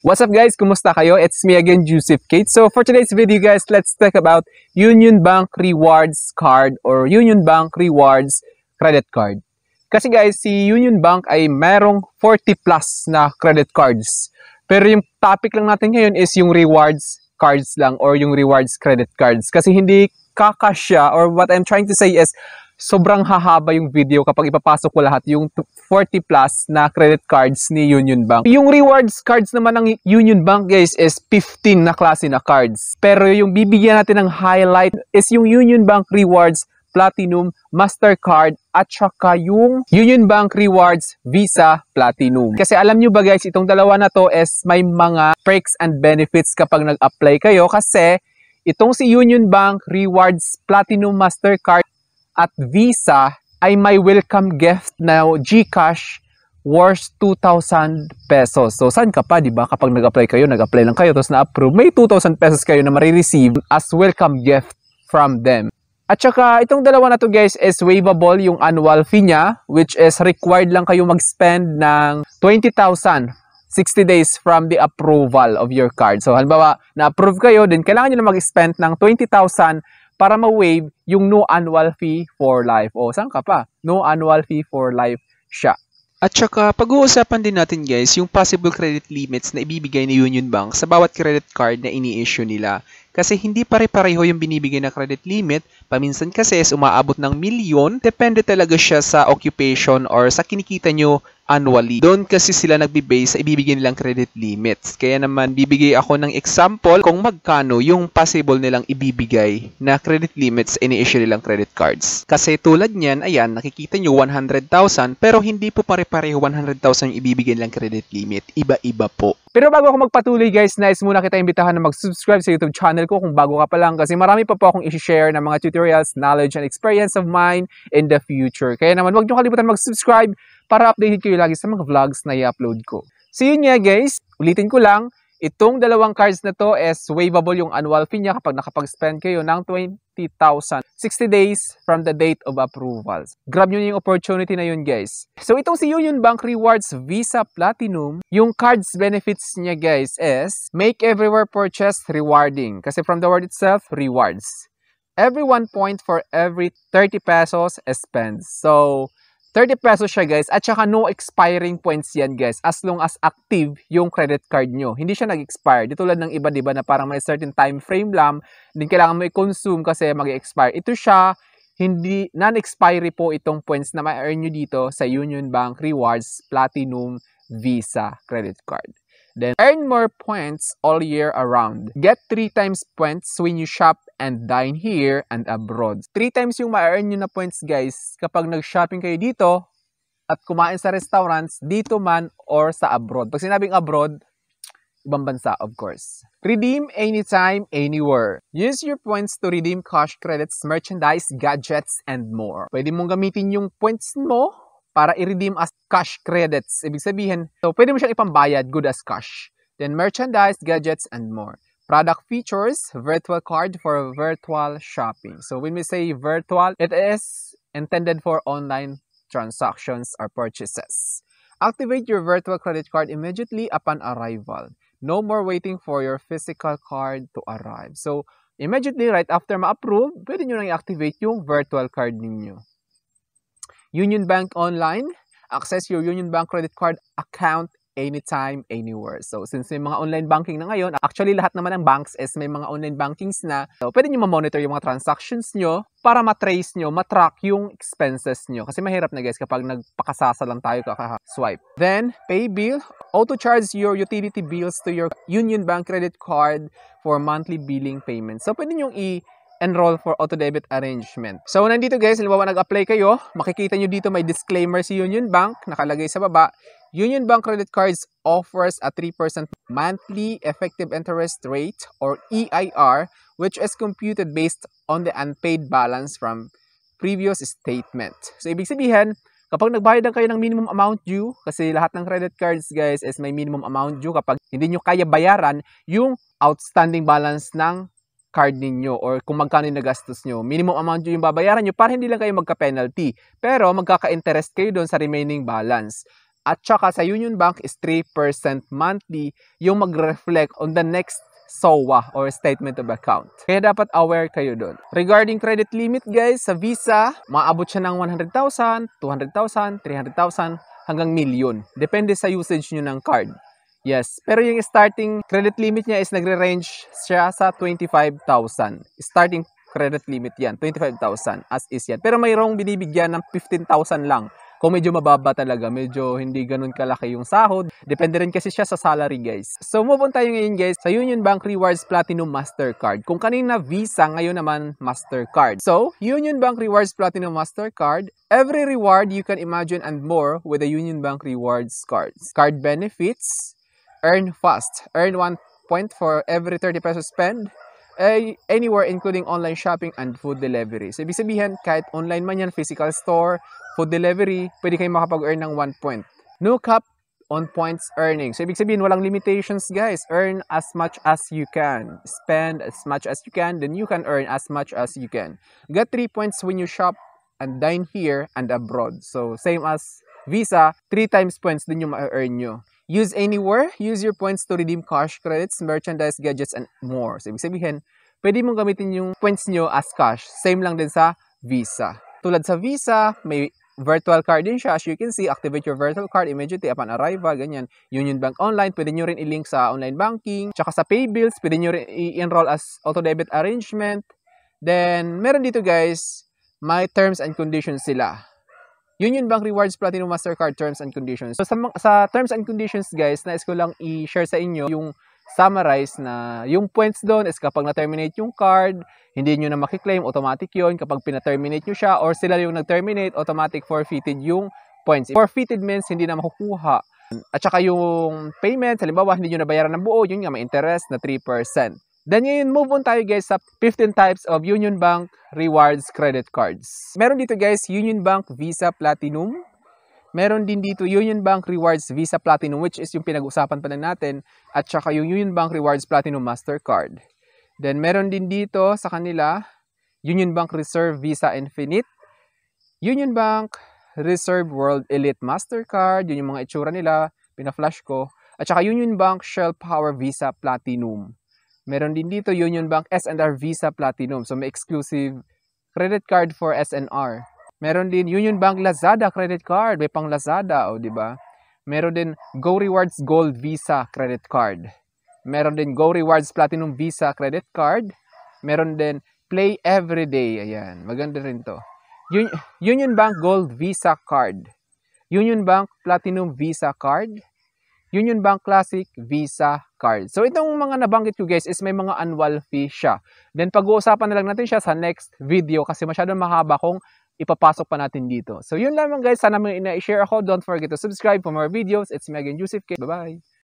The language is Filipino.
What's up guys? Kumusta kayo? It's me again, Joseph Kate. So for today's video guys, let's talk about Union Bank Rewards Card or Union Bank Rewards Credit Card. Kasi guys, si Union Bank ay merong 40 plus na credit cards. Pero yung topic lang natin ngayon is yung rewards cards lang or yung rewards credit cards. Kasi hindi kakasya, or what I'm trying to say is sobrang hahaba yung video kapag ipapasok ko lahat yung 40 plus na credit cards ni Union Bank. Yung rewards cards naman ng Union Bank guys is 15 na klase na cards. Pero yung bibigyan natin ng highlight is yung Union Bank Rewards Platinum Mastercard at saka yung Union Bank Rewards Visa Platinum. Kasi alam nyo ba guys, itong dalawa na to is may mga perks and benefits kapag nag-apply kayo, kasi itong si Union Bank Rewards Platinum Mastercard at Visa ay may welcome gift na GCash worth 2,000 pesos. So, saan ka pa, di ba? Kapag nag-apply kayo, nag-apply lang kayo, tapos na-approve, may 2,000 pesos kayo na marireceive as welcome gift from them. At saka, itong dalawa na to guys is waivable yung annual fee niya, which is required lang kayo mag-spend ng 20,000 60 days from the approval of your card. So, halimbawa, na-approve kayo, then kailangan nyo na mag-spend ng 20,000 para ma-waive yung no annual fee for life. O, saan ka pa? No annual fee for life siya. At saka, pag-uusapan din natin guys, yung possible credit limits na ibibigay ni Union Bank sa bawat credit card na ini-issue nila. Kasi hindi pare-pareho yung binibigay na credit limit. Paminsan kasi is umaabot ng milyon. Depende talaga siya sa occupation or sa kinikita nyo annually. Doon kasi sila nagbe-base sa ibibigay nilang credit limits. Kaya naman, bibigay ako ng example kung magkano yung possible nilang ibibigay na credit limits sa ini-issue nilang credit cards. Kasi tulad niyan, ayan, nakikita nyo 100,000 pero hindi po pare-pareho 100,000 yung ibibigay nilang credit limit. Iba-iba po. Pero bago ako magpatuloy guys, nais muna kita imbitahan na mag-subscribe sa YouTube channel ko kung bago ka pa lang, kasi marami pa po akong i-share ng mga tutorials, knowledge, and experience of mine in the future. Kaya naman huwag nyo kalimutan mag-subscribe para updated kayo lagi sa mga vlogs na i-upload ko. So yun nga guys, ulitin ko lang, itong dalawang cards na to is waivable yung annual fee niya kapag nakapag-spend kayo ng 20,000 60 days from the date of approvals. Grab nyo yung opportunity na yun guys. So itong si Union Bank Rewards Visa Platinum, yung cards benefits niya guys is make everywhere purchase rewarding. Kasi from the word itself, rewards. Every 1 point for every 30 pesos spent. So 30 pesos siya guys, at saka no expiring points yan guys, as long as active yung credit card nyo. Hindi siya nag-expire. Di tulad ng iba, diba, na parang may certain time frame lang, din kailangan mo i-consume kasi mag-expire. Ito siya, hindi, non-expiry po itong points na ma-earn nyo dito sa Union Bank Rewards Platinum Visa Credit Card. Then, earn more points all year around. Get 3 times points when you shop and dine here and abroad. 3 times yung ma-earn nyo na points guys kapag nag-shopping kayo dito at kumain sa restaurants dito man or sa abroad. Pag sinabing abroad, ibang bansa of course. Redeem anytime, anywhere. Use your points to redeem cash, credits, merchandise, gadgets, and more. Pwede mong gamitin yung points mo para i-redeem as cash credits. Ibig sabihin, so pwede mo siyang ipambayad good as cash. Then merchandise, gadgets, and more. Product features, virtual card for virtual shopping. So when we say virtual, it is intended for online transactions or purchases. Activate your virtual credit card immediately upon arrival. No more waiting for your physical card to arrive. So immediately right after ma-approve, pwede nyo nang i-activate yung virtual card ninyo. Union Bank Online, access your Union Bank credit card account anytime, anywhere. So, since may mga online banking na ngayon, actually lahat naman ng banks is may mga online bankings na. So, pwede nyo ma-monitor yung mga transactions nyo para ma-trace nyo, ma-track yung expenses nyo. Kasi mahirap na guys kapag nagpakasasa lang tayo kaka-swipe. Then, pay bill. Auto-charge your utility bills to your Union Bank credit card for monthly billing payments. So, pwede nyo enroll for auto-debit arrangement. So, nandito guys, halimbawa nag-apply kayo, makikita nyo dito may disclaimer si Union Bank, nakalagay sa baba. Union Bank Credit Cards offers a 3% monthly effective interest rate or EIR, which is computed based on the unpaid balance from previous statement. So, ibig sabihin, kapag nagbayad lang kayo ng minimum amount due, kasi lahat ng credit cards guys is may minimum amount due kapag hindi nyo kaya bayaran yung outstanding balance ng card ninyo or kung magkano yung nagastos nyo. Minimum amount yung babayaran nyo para hindi lang kayo magka-penalty. Pero magkaka-interest kayo doon sa remaining balance. At saka sa Union Bank is 3% monthly yung mag-reflect on the next SOA or Statement of Account. Kaya dapat aware kayo doon. Regarding credit limit guys, sa Visa, maabot siya ng 100,000, 200,000, 300,000 hanggang million. Depende sa usage nyo ng card. Yes, pero yung starting credit limit niya is nagre-range siya sa 25,000. Starting credit limit yan, 25,000 as is yan. Pero mayroong binibigyan ng 15,000 lang. Kung medyo mababa talaga, medyo hindi ganun kalaki yung sahod. Depende rin kasi siya sa salary guys. So move on tayo ngayon guys sa Union Bank Rewards Platinum Mastercard. Kung kanina Visa, ngayon naman Mastercard. So Union Bank Rewards Platinum Mastercard, every reward you can imagine and more with the Union Bank Rewards cards. Card benefits, earn fast. Earn 1 point for every 30 pesos spend. Anywhere including online shopping and food delivery. So ibig sabihin, kahit online man yan, physical store, food delivery, pwede kayong makapag-earn ng 1 point. No cap on points earning. So ibig sabihin, walang limitations guys. Earn as much as you can. Spend as much as you can, then you can earn as much as you can. Get 3 points when you shop and dine here and abroad. So same as Visa, 3 times points din yung ma-earn nyo. Use anywhere, use your points to redeem cash, credits, merchandise, gadgets, and more. So, ibig sabihin, pwede mong gamitin yung points nyo as cash. Same lang din sa Visa. Tulad sa Visa, may virtual card din siya. As you can see, activate your virtual card immediately upon arrival. Ganyan. Union Bank Online, pwede nyo rin i-link sa online banking. Tsaka sa pay bills, pwede nyo rin i-enroll as auto-debit arrangement. Then, meron dito guys, may terms and conditions sila. Union Bank Rewards Platinum Mastercard Terms and Conditions. So sa Terms and Conditions guys, nais ko lang i-share sa inyo yung summarize na yung points doon is kapag na-terminate yung card, hindi nyo na makiklaim, automatic yon. Kapag pina-terminate nyo siya or sila yung nag-terminate, automatic forfeited yung points. Forfeited means hindi na makukuha. At saka yung payment, halimbawa hindi nyo nabayaran ng buo, yun nga may interest na 3%. Then ngayon, move on tayo guys sa 15 types of Union Bank Rewards Credit Cards. Meron dito guys, Union Bank Visa Platinum. Meron din dito Union Bank Rewards Visa Platinum, which is yung pinag-usapan pa lang natin. At saka yung Union Bank Rewards Platinum Mastercard. Then meron din dito sa kanila, Union Bank Reserve Visa Infinite. Union Bank Reserve World Elite Mastercard. Yun yung mga itsura nila, pina-flash ko. At saka Union Bank Shell Power Visa Platinum. Meron din dito Union Bank S&R Visa Platinum. So may exclusive credit card for S&R. Meron din Union Bank Lazada credit card. May pang Lazada, o di ba? Meron din Go Rewards Gold Visa credit card. Meron din Go Rewards Platinum Visa credit card. Meron din Play Everyday. Ayan, maganda rin to. Union Bank Gold Visa card. Union Bank Platinum Visa card. Union Bank Classic Visa card. So itong mga nabanggit ko guys is may mga annual fee siya. Then pag-uusapan na lang natin siya sa next video kasi masyadong mahaba kung ipapasok pa natin dito. So yun lamang guys, sana may ina-share ako. Don't forget to subscribe for more videos. It's Megan Yusuf. Bye-bye!